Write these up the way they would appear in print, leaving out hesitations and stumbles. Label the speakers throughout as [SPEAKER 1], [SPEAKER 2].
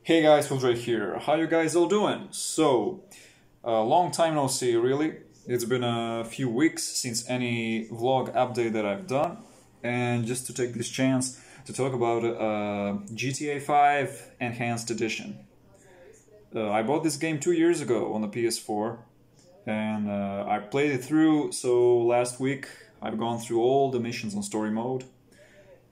[SPEAKER 1] Hey guys, Filtre here. How you guys all doing? So, long time no see, really. It's been a few weeks since any vlog update that I've done, and just to take this chance to talk about GTA 5 Enhanced Edition. I bought this game 2 years ago on the PS4, and I played it through, so last week I've gone through all the missions on story mode,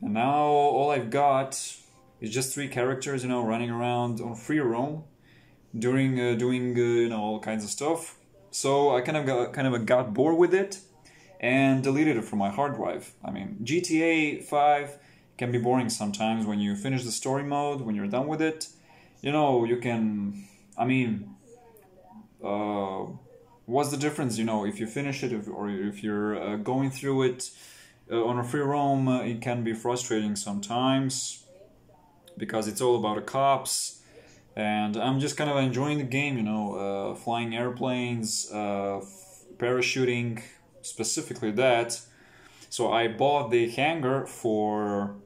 [SPEAKER 1] and now all I've got is just 3 characters, running around on free roam, doing all kinds of stuff. So I kind of got bored with it and deleted it from my hard drive. I mean, GTA 5 can be boring sometimes when you finish the story mode, when you're done with it. You can, what's the difference, if you finish it or if you're going through it on a free roam, it can be frustrating sometimes, because it's all about the cops, and I'm just kind of enjoying the game, flying airplanes, parachuting, specifically that. So I bought the hangar for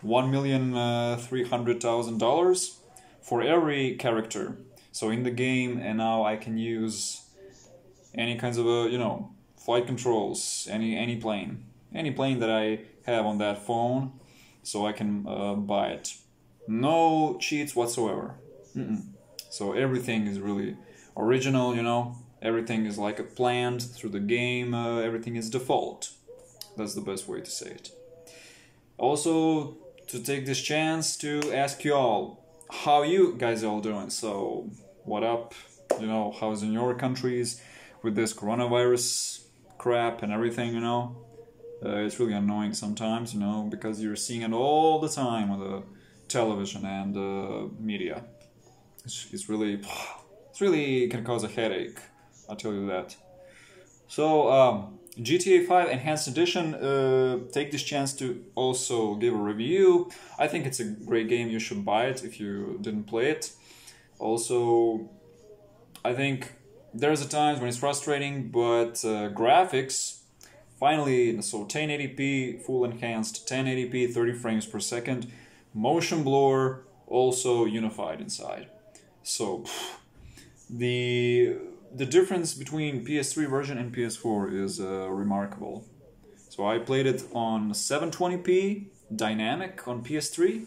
[SPEAKER 1] $1,300,000 for every character. So in the game, and now I can use any kinds of flight controls, any plane that I have on that phone, so I can buy it. No cheats whatsoever. So everything is really original, everything is like planned through the game, everything is default. That's the best way to say it. Also, to take this chance to ask you all, how you guys all doing? So, what up? How's in your countries with this coronavirus crap and everything, It's really annoying sometimes, because you're seeing it all the time on the television and media. It's really can cause a headache, I'll tell you that. So GTA 5 Enhanced Edition, take this chance to also give a review. I think it's a great game. You should buy it if you didn't play it. Also, I think there's a times when it's frustrating, but graphics finally, so 1080p full enhanced, 1080p 30 frames per second, motion blur also unified inside. So the difference between PS3 version and PS4 is remarkable. So I played it on 720p dynamic on PS3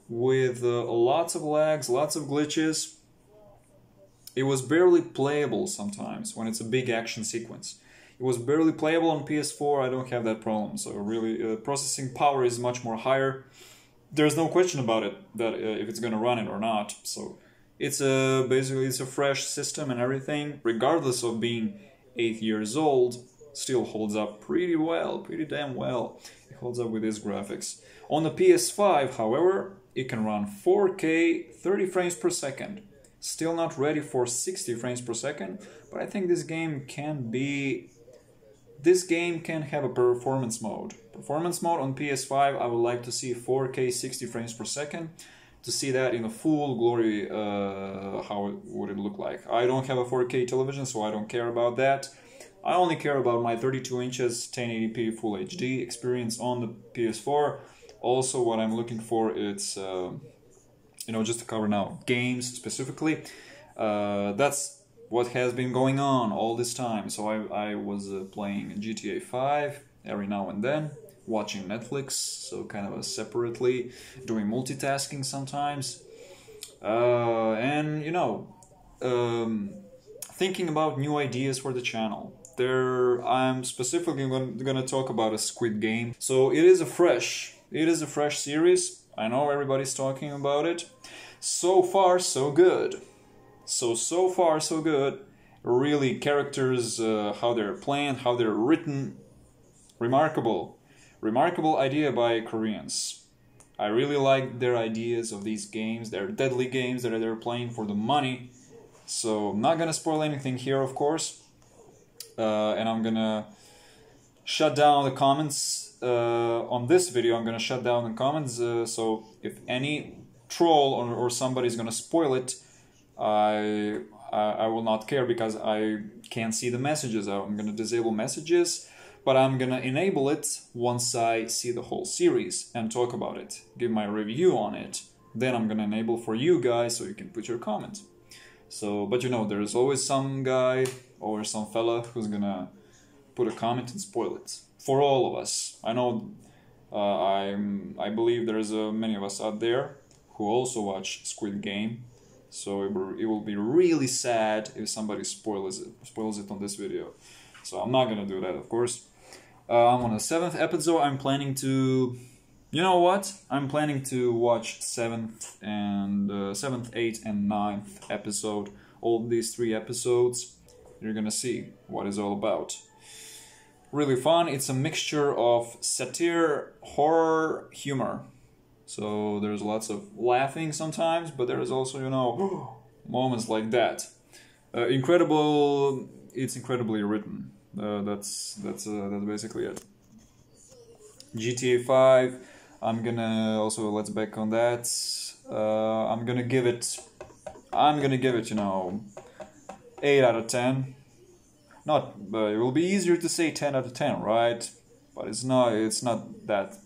[SPEAKER 1] with lots of lags, lots of glitches. It was barely playable sometimes when it's a big action sequence. It was barely playable on PS4. I don't have that problem. So really, processing power is much more higher. There's no question about it that if it's gonna run it or not. So it's basically it's a fresh system, and everything, regardless of being 8 years old, still holds up pretty well, pretty damn well. It holds up with its graphics. On the PS5, however, it can run 4K 30 frames per second. Still not ready for 60 frames per second, but I think this game can have a performance mode. Performance mode on PS5, I would like to see 4K 60 frames per second. To see that in a full glory, how would it look like? I don't have a 4K television, so I don't care about that. I only care about my 32 inches 1080p Full HD experience on the PS4. Also, what I'm looking for, it's, just to cover now, games specifically. That's what has been going on all this time. So I was playing GTA 5 every now and then, watching Netflix, so kind of separately, doing multitasking sometimes, and thinking about new ideas for the channel. I'm specifically going to talk about a Squid Game. So it is a fresh series. I know everybody's talking about it. So far, so good. So far, so good. Really, characters, how they're planned, how they're written, remarkable. Remarkable idea by Koreans. I really like their ideas of these games. They're deadly games that they're playing for the money. So I'm not gonna spoil anything here, of course. And I'm gonna shut down the comments on this video. I'm gonna shut down the comments. So if any troll or somebody's gonna spoil it, I will not care, because I can't see the messages. I'm gonna disable messages. but I'm gonna enable it once I see the whole series and talk about it, give my review on it. then I'm gonna enable for you guys so you can put your comment. So, but you know, there's always some guy or some fella who's gonna put a comment and spoil it for all of us. I know, I believe there's many of us out there who also watch Squid Game. So it will be really sad if somebody spoils it on this video. So I'm not gonna do that, of course. I'm on the 7th episode. I'm planning to, you know what? I'm planning to watch 7th, 8th, and 9th episode. All these 3 episodes. You're gonna see what it's all about. Really fun. It's a mixture of satire, horror, humor. So there's lots of laughing sometimes, but there's also, you know, moments like that. It's incredibly written. That's basically it. GTA 5. I'm gonna also, let's back on that. I'm gonna give it, you know, 8 out of 10. Not, it will be easier to say 10 out of 10, right? But it's not that.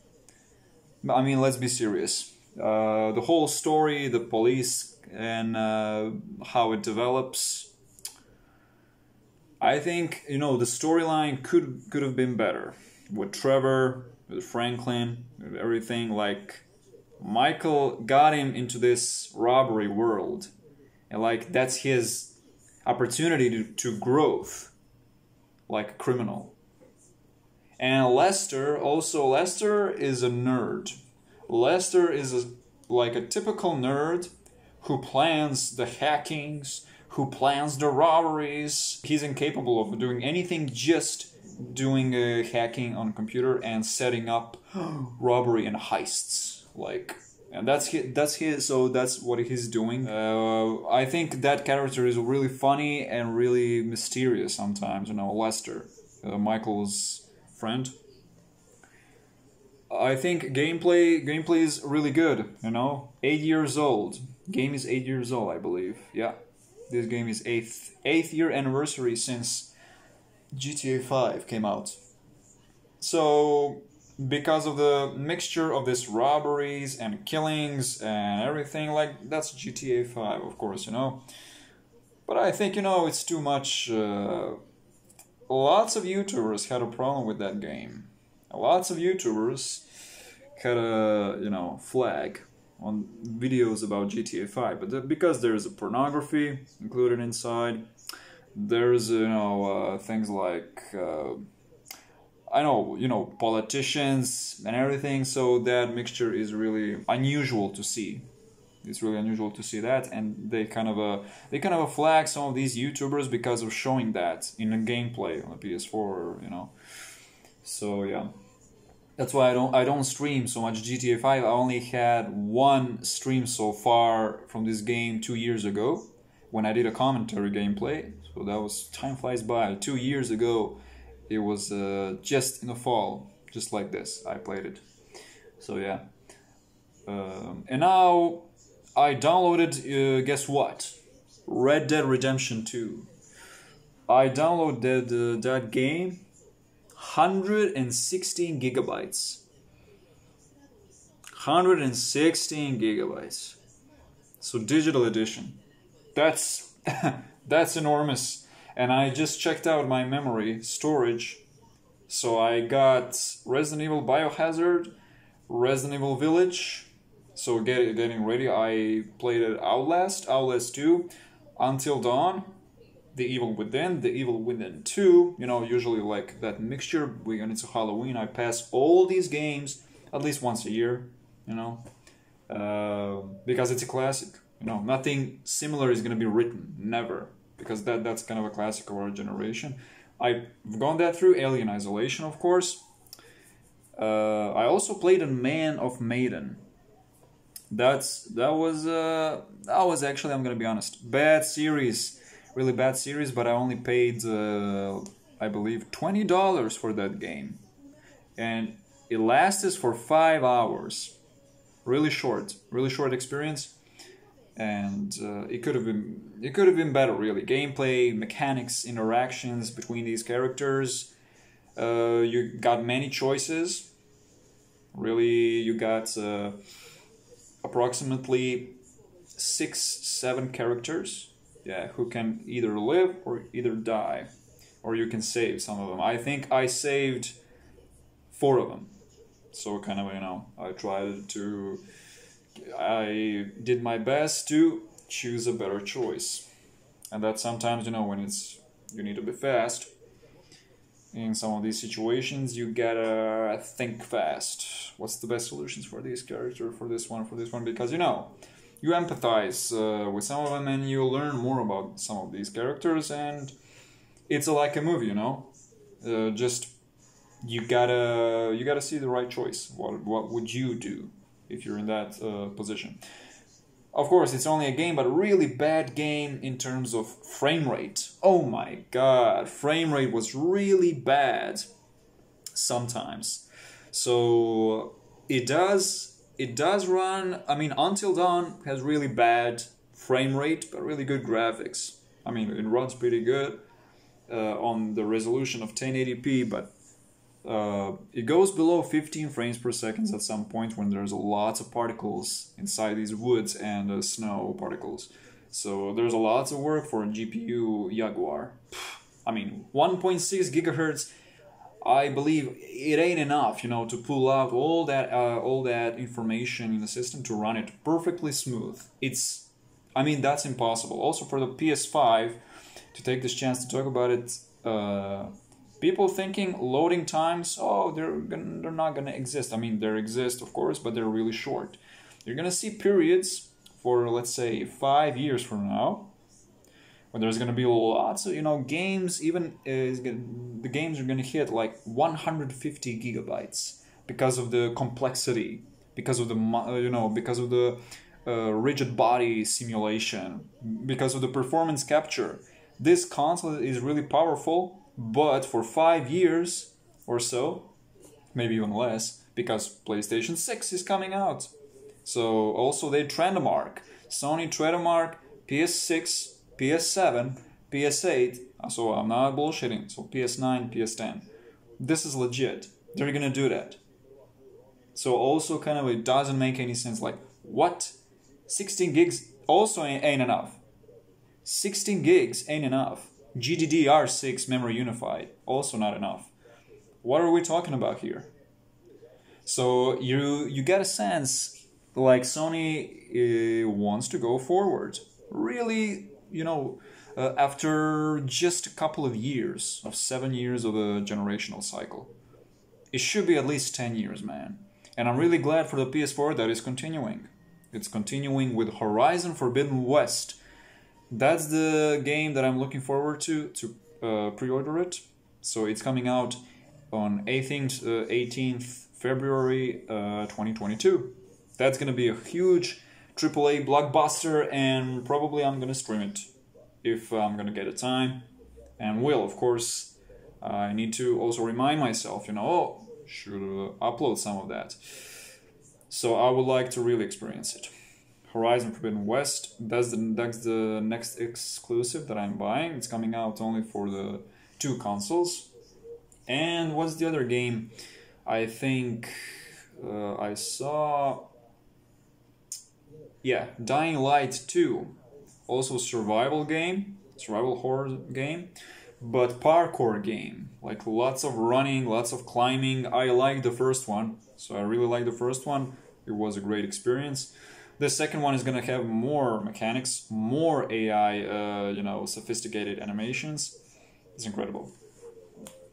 [SPEAKER 1] I mean, let's be serious. The whole story, the police, and how it develops. I think, you know, the storyline could have been better with Trevor, with Franklin, with everything. Like, Michael got him into this robbery world, and like that's his opportunity to growth, like a criminal. And Lester is a nerd. Lester is like a typical nerd who plans the hackings, who plans the robberies. He's incapable of doing anything, just doing hacking on a computer and setting up robbery and heists. Like, and that's what he's doing. I think that character is really funny and really mysterious sometimes. You know, Lester, Michael's friend. I think gameplay is really good, you know. 8 years old. Game is 8 years old, I believe. Yeah. This game is 8th year anniversary since GTA 5 came out. So, because of the mixture of these robberies and killings and everything, like, that's GTA 5, of course, you know. But I think, you know, it's too much. Lots of YouTubers had a problem with that game. Lots of YouTubers had a, you know, flag on videos about GTA 5, but because there's a pornography included inside, there's, you know, things like, I know, you know, politicians and everything, so that mixture is really unusual to see. It's really unusual to see that, and they kind of flag some of these YouTubers because of showing that in a gameplay on the PS4, you know. So yeah, that's why I don't stream so much GTA 5. I only had one stream so far from this game 2 years ago, when I did a commentary gameplay. So that was, time flies by. 2 years ago, it was just in the fall, just like this. I played it. So yeah, and now I downloaded, guess what? Red Dead Redemption 2. I downloaded that game, 116 gigabytes. 116 gigabytes. So digital edition. That's that's enormous. And I just checked out my memory storage. So I got Resident Evil Biohazard, Resident Evil Village. So getting ready, I played it Outlast 2, Until Dawn, The Evil Within 2, you know, usually like that mixture. When it's Halloween, I pass all these games at least once a year, you know, because it's a classic. You know, nothing similar is going to be written, never, because that's kind of a classic of our generation. I've gone that through. Alien Isolation, of course. I also played a Man of Maiden. That was actually, I'm gonna be honest, bad series, really bad series. But I only paid, I believe, $20 for that game, and it lasted for 5 hours. Really short experience, and it could have been better. Really, gameplay, mechanics, interactions between these characters. You got many choices. Really, you got approximately 6-7 characters, yeah, who can either live or either die, or you can save some of them. I think I saved 4 of them. So kind of, I did my best to choose a better choice. And that sometimes, when you need to be fast, in some of these situations, you gotta think fast. What's the best solutions for this character, for this one, because, you empathize with some of them and you learn more about some of these characters, and it's like a movie, just you gotta see the right choice. What would you do if you're in that position? Of course, it's only a game, but a really bad game in terms of frame rate. Oh my god, frame rate was really bad sometimes. So it does run. I mean, Until Dawn has really bad frame rate, but really good graphics. I mean, it runs pretty good on the resolution of 1080p, but it goes below 15 frames per second at some point when there's lots of particles inside these woods and snow particles. So there's a lot of work for a GPU Jaguar. I mean, 1.6 gigahertz, I believe it ain't enough, to pull out all that information in the system to run it perfectly smooth. That's impossible. Also for the PS5, to take this chance to talk about it, people thinking loading times, they're not gonna exist. I mean, they exist, of course, but they're really short. You're gonna see periods for, let's say, 5 years from now, when there's gonna be lots of, games. Even the games are gonna hit like 150 gigabytes because of the complexity, because of the rigid body simulation, because of the performance capture. This console is really powerful. But for 5 years or so, maybe even less, because PlayStation 6 is coming out. So also they trademark. Sony trademark PS6, PS7, PS8. So I'm not bullshitting. So PS9, PS10. This is legit. They're gonna do that. So also kind of it doesn't make any sense. Like, what? 16 gigs also ain't enough. 16 gigs ain't enough. GDDR6 memory unified, also not enough. What are we talking about here? So you get a sense like Sony wants to go forward. Really, after just a couple of years, of 7 years of a generational cycle. It should be at least 10 years, man. And I'm really glad for the PS4 that is continuing. It's continuing with Horizon Forbidden West. That's the game that I'm looking forward to pre-order it. So it's coming out on 18th February 2022. That's going to be a huge AAA blockbuster, and probably I'm going to stream it if I'm going to get a time. And will, of course, I need to also remind myself, should upload some of that. So I would like to really experience it. Horizon Forbidden West, that's the next exclusive that I'm buying. It's coming out only for the 2 consoles. And what's the other game? I think I saw... Yeah, Dying Light 2. Also survival horror game, but parkour game. Like lots of running, lots of climbing. I like the first one, so I really like the first one. It was a great experience. The second one is going to have more mechanics, more AI, sophisticated animations. It's incredible.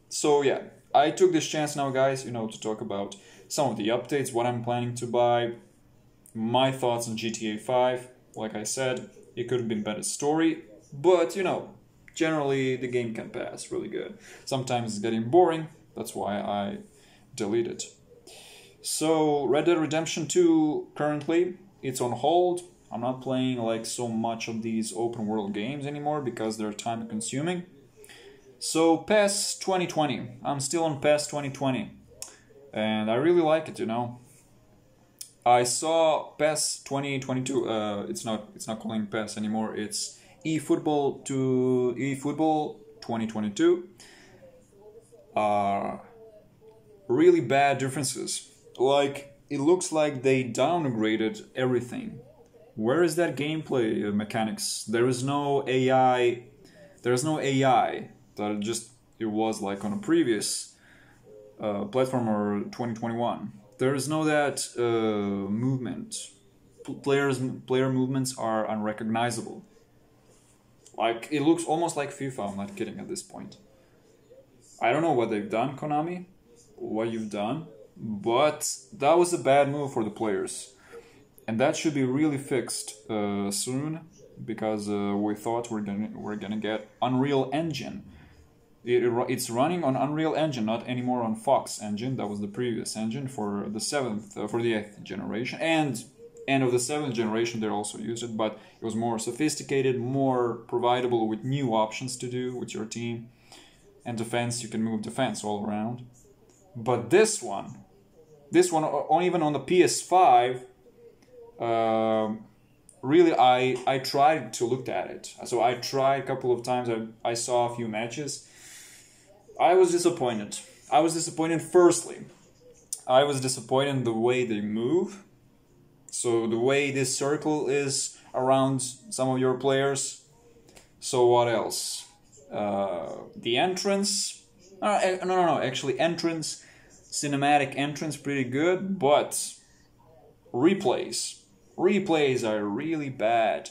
[SPEAKER 1] So yeah, I took this chance now, guys, to talk about some of the updates, what I'm planning to buy, my thoughts on GTA 5. Like I said, it could have been better story, but, generally the game can pass really good. Sometimes it's getting boring, that's why I delete it. So, Red Dead Redemption 2 currently, it's on hold. I'm not playing like so much of these open world games anymore because they're time consuming. So PES 2020, I'm still on PES 2020 and I really like it, I saw PES 2022, it's not calling PES anymore, it's eFootball 2022. Really bad differences. Like it looks like they downgraded everything. Where is that gameplay mechanics? There is no AI. There is no AI that just it was like on a previous platform or 2021. There is no that movement. Player movements are unrecognizable. Like it looks almost like FIFA. I'm not kidding at this point. I don't know what they've done, Konami, what you've done, but that was a bad move for the players, and that should be really fixed soon, because we thought we're gonna get Unreal Engine. It's running on Unreal Engine, not anymore on Fox Engine. That was the previous engine for the for the 8th generation, and end of the 7th generation they also used it, but it was more sophisticated, more providable with new options to do with your team. And defense, you can move defense all around. But this one, even on the PS5, really, I tried to look at it. So I tried a couple of times. I saw a few matches. I was disappointed. Firstly, I was disappointed in the way they move. So the way this circle is around some of your players. So what else? The entrance. No. Actually, cinematic entrance, pretty good, but replays are really bad.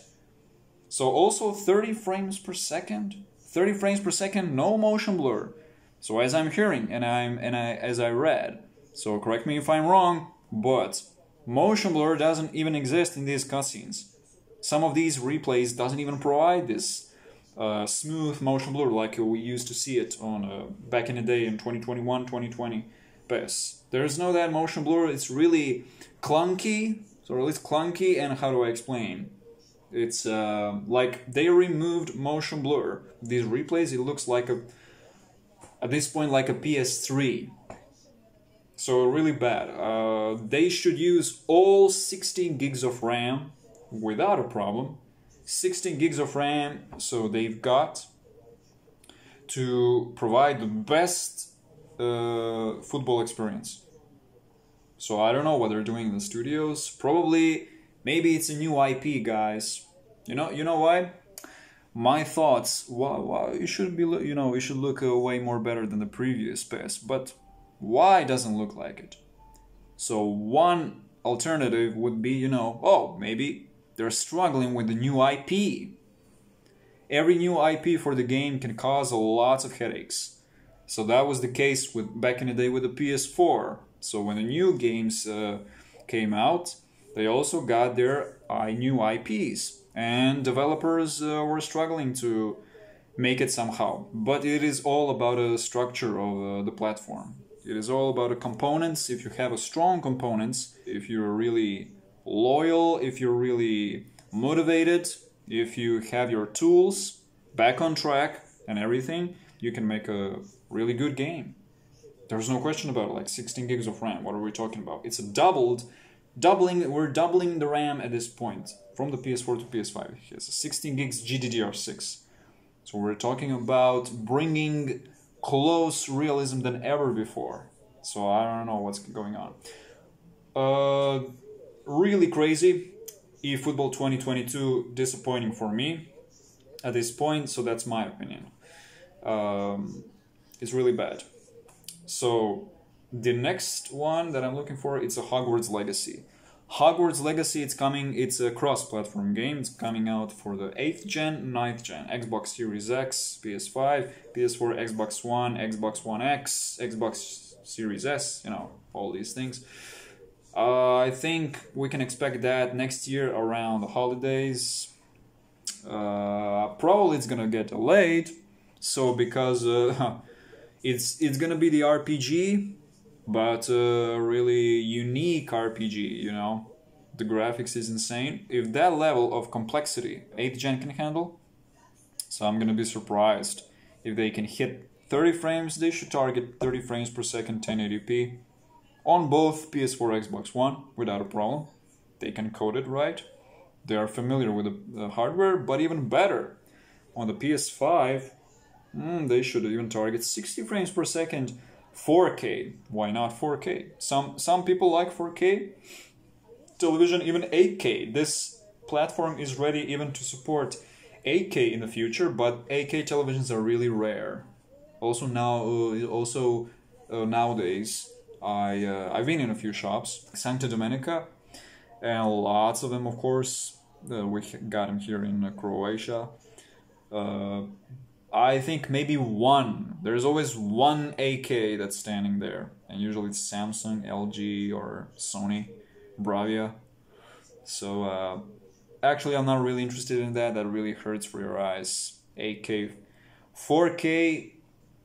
[SPEAKER 1] So also 30 frames per second. 30 frames per second, no motion blur. So as I'm hearing as I read, so correct me if I'm wrong, but motion blur doesn't even exist in these cutscenes. Some of these replays doesn't even provide this smooth motion blur like we used to see it on back in the day in 2021, 2020 PES. There's no that motion blur. It's really clunky. So it's clunky, and how do I explain? It's like they removed motion blur. These replays, it looks like at this point like a PS3. So really bad. They should use all 16 gigs of RAM without a problem. 16 gigs of RAM, so they've got to provide the best football experience. So I don't know what they're doing in the studios. Probably, maybe it's a new IP, guys. You know why? My thoughts. Wow, it should be. It should look way more better than the previous PES. But why doesn't look like it? So one alternative would be, maybe they're struggling with the new IP. Every new IP for the game can cause lots of headaches. So that was the case back in the day with the PS4. So when the new games came out, they also got their new IPs. And developers were struggling to make it somehow. But it is all about the structure of the platform. It is all about the components. If you have a strong components, if you're really loyal, if you're really motivated, if you have your tools back on track and everything, you can make a really good game. There's no question about it. Like 16 gigs of RAM, what are we talking about? It's we're doubling the RAM at this point from the PS4 to PS5. It's 16 gigs GDDR6. So we're talking about bringing close realism than ever before. So I don't know what's going on. Really crazy. eFootball 2022 disappointing for me at this point. So that's my opinion. It's really bad. So the next one that I'm looking for, it's a Hogwarts Legacy. Hogwarts Legacy, it's a cross-platform game. It's coming out for the 8th gen, 9th gen, Xbox Series X, PS5, PS4, Xbox One, Xbox One X, Xbox Series S, all these things. I think we can expect that next year around the holidays. Probably it's gonna get delayed, so because it's gonna be the RPG, but really unique RPG, The graphics is insane. If that level of complexity 8th gen can handle, so I'm gonna be surprised. If they can hit 30 frames, they should target 30 frames per second 1080p on both PS4 Xbox One without a problem. They can code it right. They are familiar with the hardware, but even better, on the PS5, they should even target 60 frames per second 4K. Why not 4K? Some people like 4K television, even 8K. This platform is ready even to support 8K in the future, but 8K televisions are really rare. Also nowadays, I've been in a few shops, Santa Domenica, and lots of them, of course. We got them here in Croatia. I think maybe one. There's always one 8K that's standing there, and usually it's Samsung, LG, or Sony, Bravia. So actually, I'm not really interested in that. That really hurts for your eyes. 8K, 4K,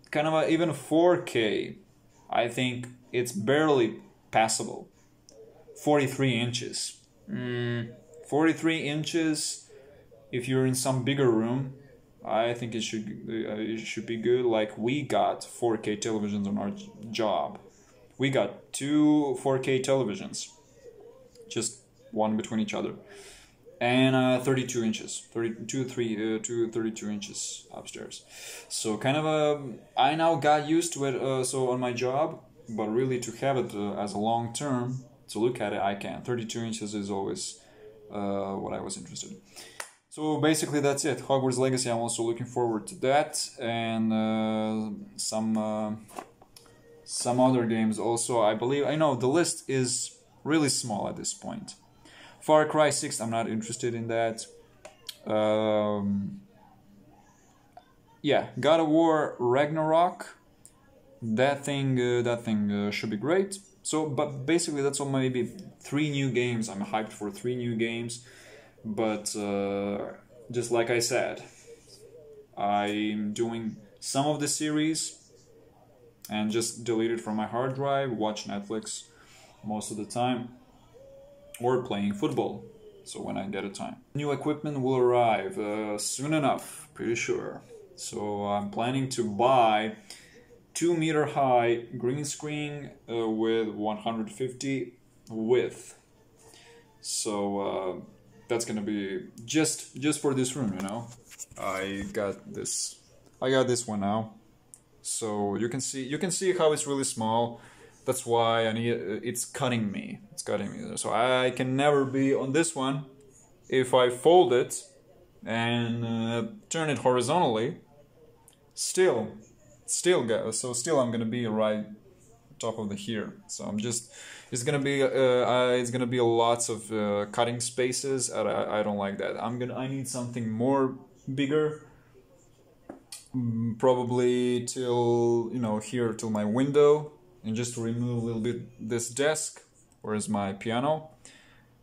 [SPEAKER 1] kind of even 4K. I think it's barely passable. 43 inches. 43 inches. If you're in some bigger room, I think it should be good. Like, we got 4K televisions on our job. We got 2 4K televisions, just one between each other, and 32 inches, 32 inches upstairs. So kind of I now got used to it. So on my job, but really to have it as a long term, to look at it, I can. 32 inches is always what I was interested in. So basically that's it. Hogwarts Legacy, I'm also looking forward to that, and some other games also. I know the list is really small at this point. Far Cry 6, I'm not interested in that. Yeah, God of War Ragnarok, that thing should be great. So, but basically that's all. Maybe 3 new games. I'm hyped for 3 new games. But just like I said, I'm doing some of the series and just delete it from my hard drive, watch Netflix most of the time, or playing football, so when I get a time. New equipment will arrive soon enough, pretty sure. So I'm planning to buy 2-meter high green screen with 150 width. So that's gonna be just for this room, you know. I got this one now, so you can see how it's really small. That's why I need it's cutting me. So I can never be on this one. If I fold it and turn it horizontally, still I'm gonna be right top of the here. So I'm just it's gonna be lots of cutting spaces, and I don't like that. I need something more bigger, probably till, you know, here till my window, and just to remove a little bit this desk, where is my piano,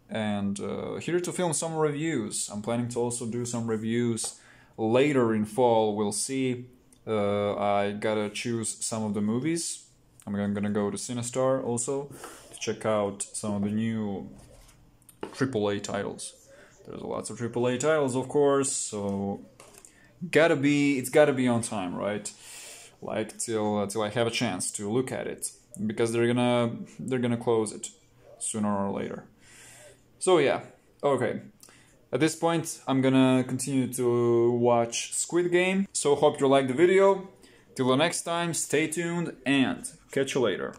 [SPEAKER 1] and here to film some reviews. I'm planning to also do some reviews later in fall. We'll see. I gotta choose some of the movies. I'm gonna go to CineStar also to check out some of the new AAA titles. There's lots of AAA titles, of course, so it's gotta be on time, right? Like till I have a chance to look at it, because they're gonna close it sooner or later. So yeah, okay. At this point, I'm gonna continue to watch Squid Game. So hope you liked the video. Till the next time, stay tuned and catch you later.